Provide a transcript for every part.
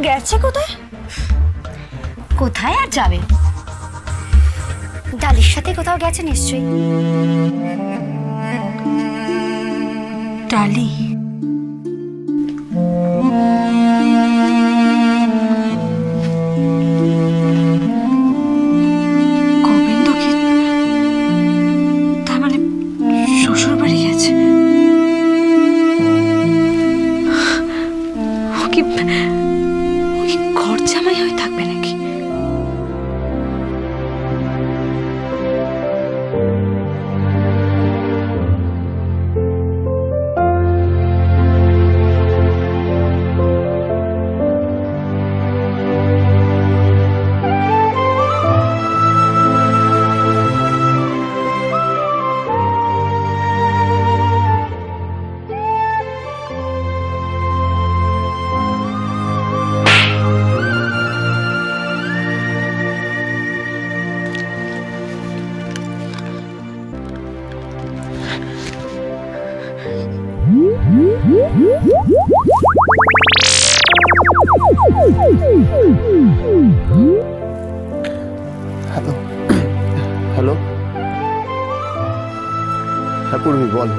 গেছে কোথায়? কোথায় আর যাবে, ডালির সাথে কোথাও গেছে নিশ্চয়ই। ডালি? গোবিন্দ কি তার মানে শ্বশুর বাড়ি গেছে? ও কি ঘর জামাই হয়ে থাকবে নাকি? হ্যালো হ্যালো, হ্যাঁ পূর্বী বল।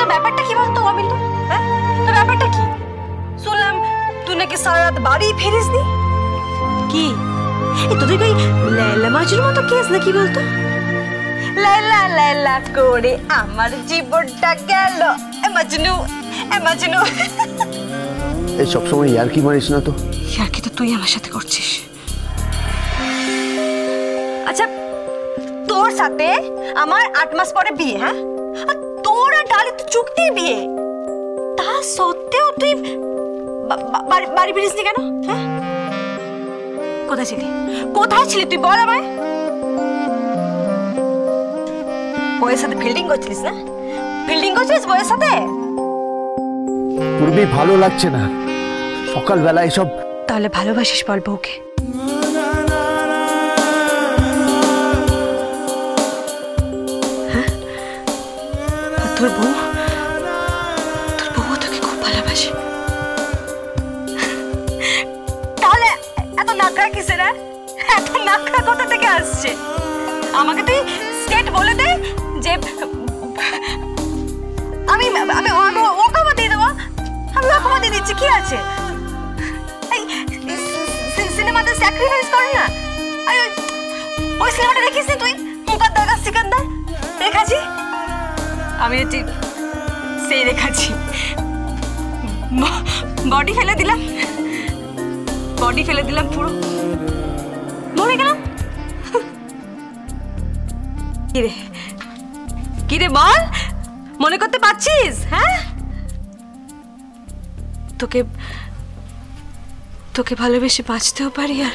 তো ব্যাপারটা কি বলতো গোবিন্দ? হ্যাঁ তো ব্যাপারটা কি? শুনলাম তুই নাকি সারা রাত বাড়ি ফিরিসনি। কি তোদের ওই লাইলা মাজুর মতো কেস নাকি বলতো? লাইলা লাইলা করে আমার জীবনটা গেল এ মাজনু এ মাজনু। এই সবসময় ইয়ার্কি মারিস না তো। ইয়ার্কি তো তুই আমার সাথে করছিস। আচ্ছা তোর সাথে আমার 8 মাস পরে বিয়ে, হ্যাঁ? আর তোর আর ডালি তো চুক্তির বিয়ে, তা সত্ত্বেও তুই বাড়ি ফিরিসনি কেন? হ্যাঁ কোথায় ছিলি? কোথায় ছিলি তুই বল আমায়। বউয়ের সাথে ফিল্ডিং করছিলিস না? ফিল্ডিং করছিলিস বউয়ের সাথে? পূর্বী ভালো লাগছে না সকালবেলা এসব। তাহলে ভালোবাসিস বল বউকে। হ্যাঁ তোর বউ তোকে খুব ভালোবাসে। তাহলে এত নাকড়া কিসের? এত নাকড়া কোথা থেকে আসছে? আমাকে তুই স্টেট বলে দে যে আমি ওকামা দিয়ে দেবো। আমি ওকামা দিয়ে দিচ্ছি, কি আছে? সিনেমাতে স্যাক্রিফাইস করে না? ওই সিনেমাটা দেখিস তুই? মুকদ্দার का सिकंदर দেখাছি আমি, সেই দেখাচ্ছি। বডি ফেলে দিলাম পুরো মরে গেলাম। কিরে বল, মনে করতে পারছিস? হ্যাঁ তোকে ভালোবেসে বাঁচতেও পারি, আর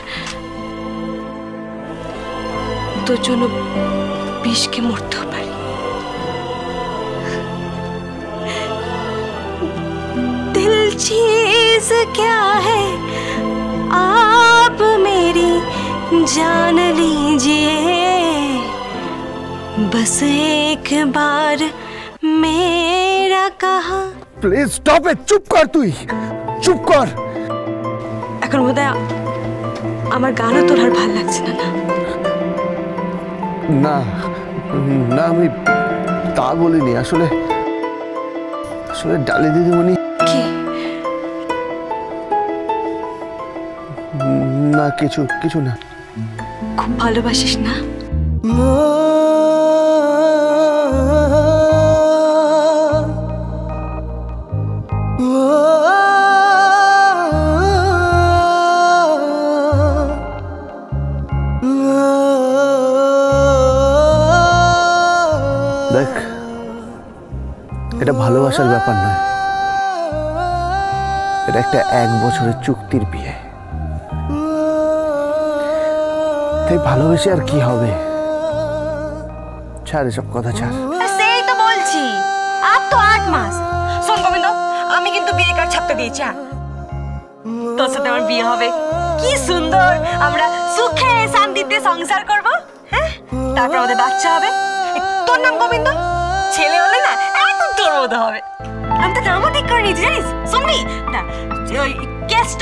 তোর জন্য বিষকে মরতেও পারি। दिल चीज क्या है आप मेरी जान लीजिए, बस एक बार मेरा कहा। প্লিজ স্টপ ইট, চুপ কর, তুই চুপ কর। এখন বোধহয় আমার গানও তোর আর ভালো লাগছে না। না না আমি তা বলিনি, আসলে ডালি দিদিমণি। কি? না কিছু না। খুব ভালোবাসিস না? দেখ, এটা ভালোবাসার ব্যাপার নয়, এটা একটা 1 বছরের চুক্তির বিয়ে। তাই ভালোবেসে আর কি হবে? ছাড় এসব কথা, ছাড়। সেই তো বলছি, আর তো 8 মাস। শোন গোবিন্দ, আমি কিন্তু বিয়ে কার্ড ছাপতে দিয়েছি। তোর সাথে আমার বিয়ে হবে, কি সুন্দর আমরা সুখে শান্তিতে সংসার করব। হ্যাঁ, তারপর আমাদের বাচ্চা হবে। তোর নাম গোবিন্দ, ছেলে হলে না একদম তোর মতো হবে। আমি তো নামও ঠিক করে নিয়েছি, জানিস? শুনবি না? ওই কেষ্ট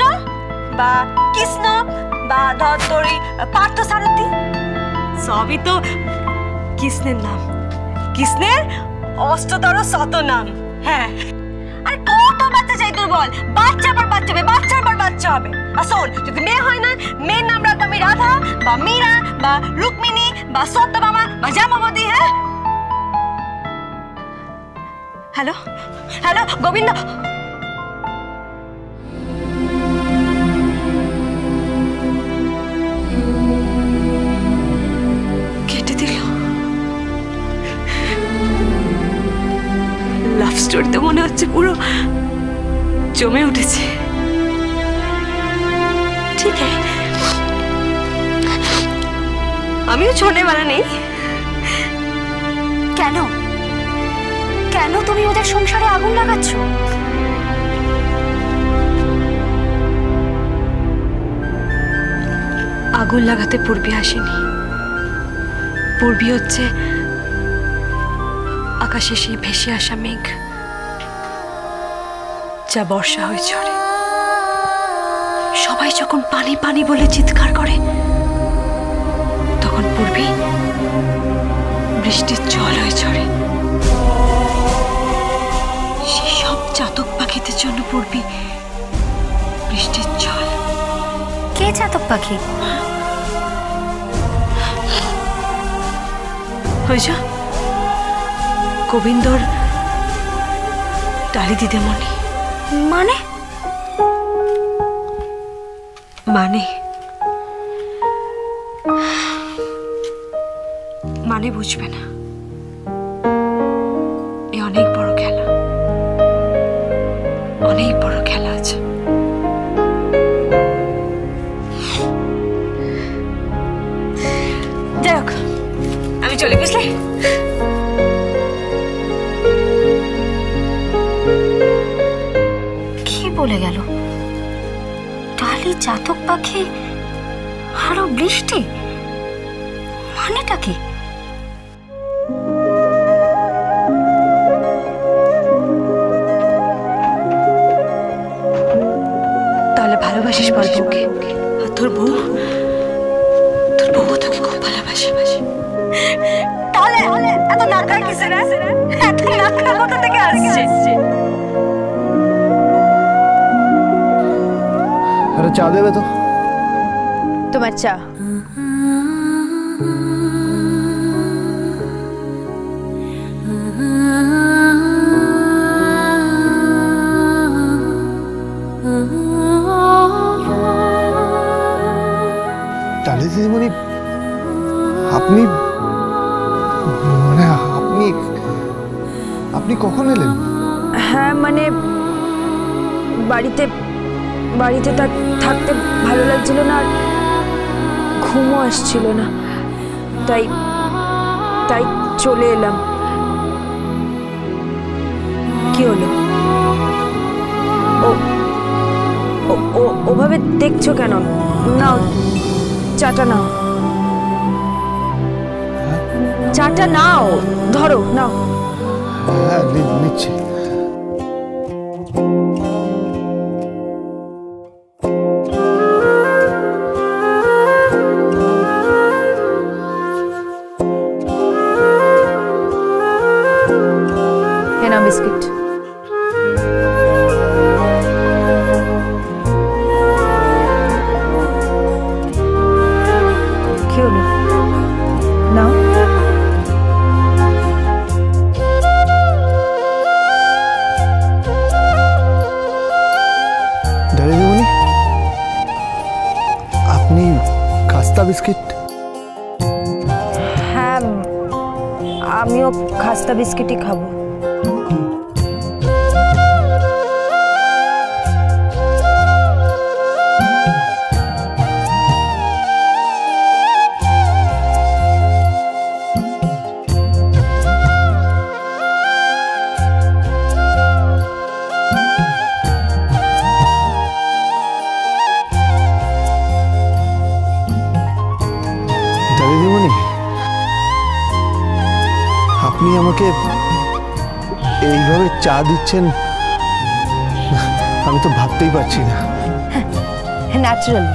বা কৃষ্ণ বা ধর তোর পার্থ সারথী, সবই তো কৃষ্ণের নাম। কৃষ্ণের অষ্টতর শত নাম। হ্যাঁ, আর কত বাচ্চা চাই তোর বল? বাচ্চার পর বাচ্চা হবে, বাচ্চার পর বাচ্চা হবে। আর শোন, যদি মেয়ে হয় না, মেয়ের নাম রাখবো আমি রাধা বা মীরা বা রুক্মিণী বা সত্যভামা বা জামাবতী। হ্যাঁ, হ্যালো হ্যালো গোবিন্দ, কেটে দিল। লাভ স্টোরিতে মনে হচ্ছে পুরো জমে উঠেছে। ঠিক আছে, আমিও ছোনে মারা নেই। কেন কেন তুমি ওদের সংসারে আগুন লাগাচ্ছ? আগুন লাগাতে পূর্বী আসেনি। পূর্বী হচ্ছে আকাশে সেই ভেসে আসা মেঘ, যা বর্ষা হয়ে ঝরে। সবাই যখন পানি পানি বলে চিৎকার করে, তখন পূর্বী বৃষ্টির জল হয়ে ঝরে। সেই সব চাতক পাখিদের জন্য পূর্বী বৃষ্টির জল। কে চাতক পাখি? হয়েছে গোবিন্দর ডালি দিদিমণি। মানে মানে মানে বুঝবে না। এ অনেক বড় খেলা, অনেক বড় খেলা আছে। যাই হোক, আমি চলে, বুঝলে? কি বলে গেল? ডালি চাতক পাখি আরো বৃষ্টি, মানেটা কি? তাহলে ভালোবাসিস বল বউকে? আর তোর বউ তোকে খুব ভালোবাসে। তাহলে এত নাকার কিসের? এত নাকার কোথা থেকে আসছে? আরে চা দেবে তো? তোমার চা। ডালি দিদিমণি, আপনি মানে আপনি কখন এলেন? হ্যাঁ, মানে বাড়িতে থাকতে ভালো লাগছিল না, আর ঘুমও আসছিল না, তাই চলে এলাম। কি হলো? ওভাবে দেখছো কেন? নাও চাটা নাও, চাটা নাও, ধরো নাও। হ্যাঁ, নিচ্ছি। বিস্কিট। কি হলো? নাও। ডালিমণি, আপনি খাস্তা বিস্কিট? হ্যাঁ, আমিও খাস্তা বিস্কিটই খাবো। আপনি আমাকে এইভাবে চা দিচ্ছেন, আমি তো ভাবতেই পারছি না। ন্যাচারালি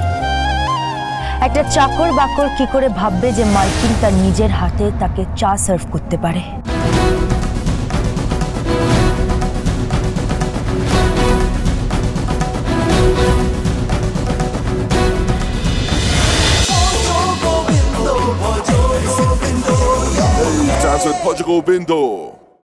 একটা চাকর বাকর কি করে ভাববে যে মালকিন তার নিজের হাতে তাকে চা সার্ভ করতে পারে? Dance with Portugal Bindo.